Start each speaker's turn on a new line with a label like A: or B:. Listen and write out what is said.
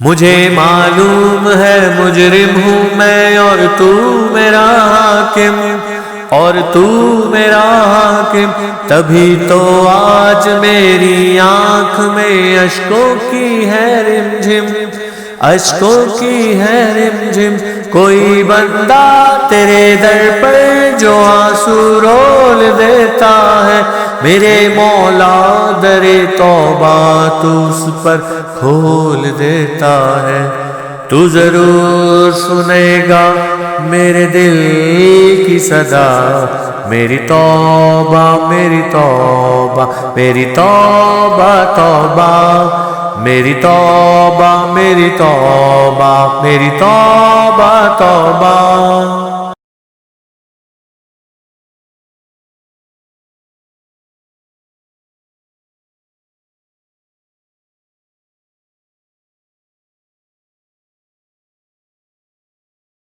A: مجھے معلوم ہے مجرم ہوں میں اور تو میرا حاکم، اور تو میرا حاکم، تبھی تو آج میری آنکھ میں اشکوں کی ہے رمجھم، اشکوں کی ہے رمجھم۔ کوئی بندہ تیرے در پر جو آنسو رول دیتا ہے، میرے مولا در توبہ تو اس پر کھول دیتا ہے۔ تو ضرور سنے گا میرے دل کی صدا، میری توبہ میری توبہ میری توبہ توبہ، میری توبہ میری توبہ میری توبہ توبہ۔